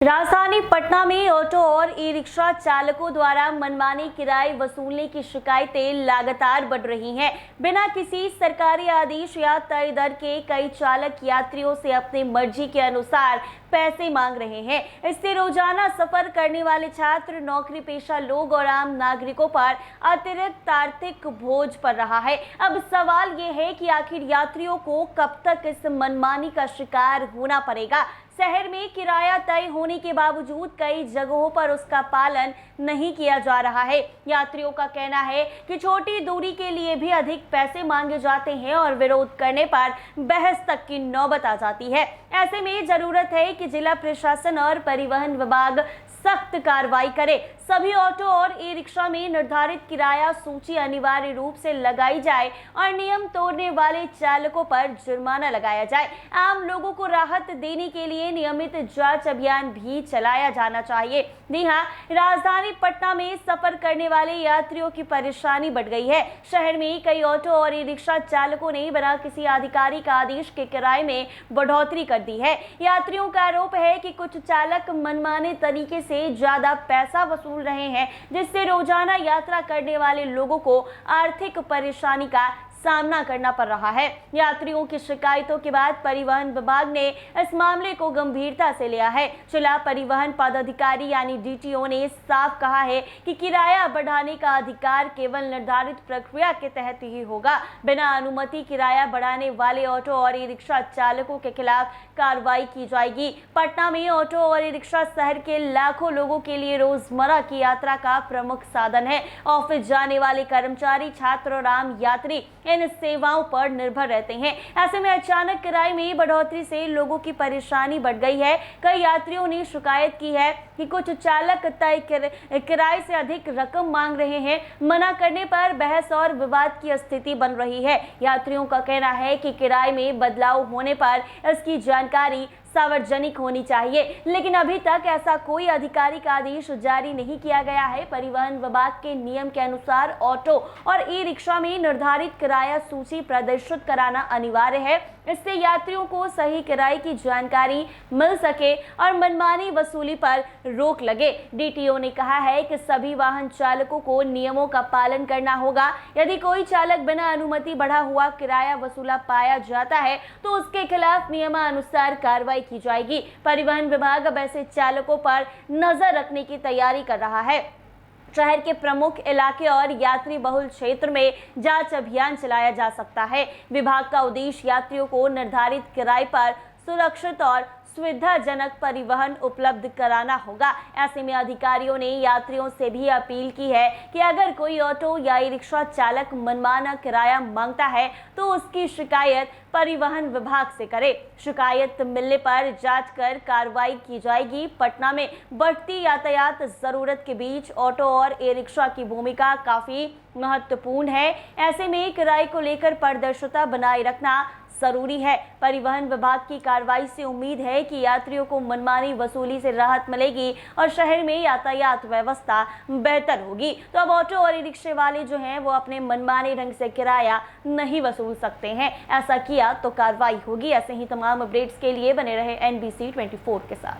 राजधानी पटना में ऑटो और ई रिक्शा चालकों द्वारा मनमानी किराए वसूलने की शिकायतें लगातार बढ़ रही हैं। बिना किसी सरकारी आदेश या तय दर के कई चालक यात्रियों से अपनी मर्जी के अनुसार पैसे मांग रहे हैं। इससे रोजाना सफर करने वाले छात्र, नौकरी पेशा लोग और आम नागरिकों पर अतिरिक्त आर्थिक बोझ पड़ रहा है। अब सवाल ये है कि आखिर यात्रियों को कब तक इस मनमानी का शिकार होना पड़ेगा। शहर में किराया तय होने के बावजूद कई जगहों पर उसका पालन नहीं किया जा रहा है। यात्रियों का कहना है कि छोटी दूरी के लिए भी अधिक पैसे मांगे जाते हैं और विरोध करने पर बहस तक की नौबत आ जाती है। ऐसे में जरूरत है कि जिला प्रशासन और परिवहन विभाग सख्त कार्रवाई करे। सभी ऑटो और ई रिक्शा में निर्धारित किराया सूची अनिवार्य रूप से लगाई जाए और नियम तोड़ने वाले चालकों पर जुर्माना लगाया जाए। आम लोगों को राहत देने के लिए नियमित जांच अभियान भी चलाया जाना चाहिए। जी हां, राजधानी पटना में सफर करने वाले यात्रियों की परेशानी बढ़ गई है। शहर में कई ऑटो और ई रिक्शा चालकों ने बिना किसी आधिकारिक आदेश के किराए में बढ़ोतरी कर दी है। यात्रियों का आरोप है कि कुछ चालक मनमाने तरीके से ज्यादा पैसा वसूल रहे हैं, जिससे रोजाना यात्रा करने वाले लोगों को आर्थिक परेशानी का सामना करना पड़ रहा है। यात्रियों की शिकायतों के बाद परिवहन विभाग ने इस मामले को गंभीरता से लिया है। जिला परिवहन पदाधिकारी यानी डीटीओ ने साफ कहा है कि किराया बढ़ाने का अधिकार केवल निर्धारित प्रक्रिया के तहत ही होगा। बिना अनुमति किराया बढ़ाने वाले ऑटो और ई रिक्शा चालकों के खिलाफ कार्रवाई की जाएगी। पटना में ऑटो और ई रिक्शा शहर के लाखों लोगों के लिए रोजमर्रा की यात्रा का प्रमुख साधन है। ऑफिस जाने वाले कर्मचारी, छात्र और आम यात्री इन सेवाओं पर निर्भर रहते हैं। ऐसे में अचानक किराए में बढ़ोतरी से लोगों की परेशानी बढ़ गई है। कई यात्रियों ने शिकायत की है कि कुछ चालक तय किराए से अधिक रकम मांग रहे हैं। मना करने पर बहस और विवाद की स्थिति बन रही है। यात्रियों का कहना है कि किराए में बदलाव होने पर इसकी जानकारी सार्वजनिक होनी चाहिए, लेकिन अभी तक ऐसा कोई आधिकारिक आदेश जारी नहीं किया गया है। परिवहन विभाग के नियम के अनुसार ऑटो और ई रिक्शा में निर्धारित किराया सूची प्रदर्शित कराना अनिवार्य है। इससे यात्रियों को सही किराए की जानकारी मिल सके और मनमानी वसूली पर रोक लगे। डीटीओ ने कहा है कि सभी वाहन चालकों को नियमों का पालन करना होगा। यदि कोई चालक बिना अनुमति बढ़ा हुआ किराया वसूला पाया जाता है तो उसके खिलाफ नियमानुसार कार्रवाई की जाएगी। परिवहन विभाग अब ऐसे चालकों पर नजर रखने की तैयारी कर रहा है। शहर के प्रमुख इलाके और यात्री बहुल क्षेत्र में जांच अभियान चलाया जा सकता है। विभाग का उद्देश्य यात्रियों को निर्धारित किराए पर सुरक्षित और सुविधाजनक परिवहन उपलब्ध कराना होगा। ऐसे में अधिकारियों ने यात्रियों से भी अपील की है कि अगर कोई ऑटो या ई रिक्शा चालक मनमाना किराया मांगता है तो उसकी शिकायत परिवहन विभाग से करे। शिकायत मिलने पर जांच कर कार्रवाई की जाएगी। पटना में बढ़ती यातायात जरूरत के बीच ऑटो और ई रिक्शा की भूमिका काफी महत्वपूर्ण है। ऐसे में किराए को लेकर पारदर्शिता बनाए रखना जरूरी है। परिवहन विभाग की कार्रवाई से उम्मीद है कि यात्रियों को मनमानी वसूली से राहत मिलेगी और शहर में यातायात व्यवस्था बेहतर होगी। तो अब ऑटो और ई रिक्शे वाले जो हैं वो अपने मनमाने ढंग से किराया नहीं वसूल सकते हैं। ऐसा किया तो कार्रवाई होगी। ऐसे ही तमाम अपडेट्स के लिए बने रहे NBC 24 के साथ।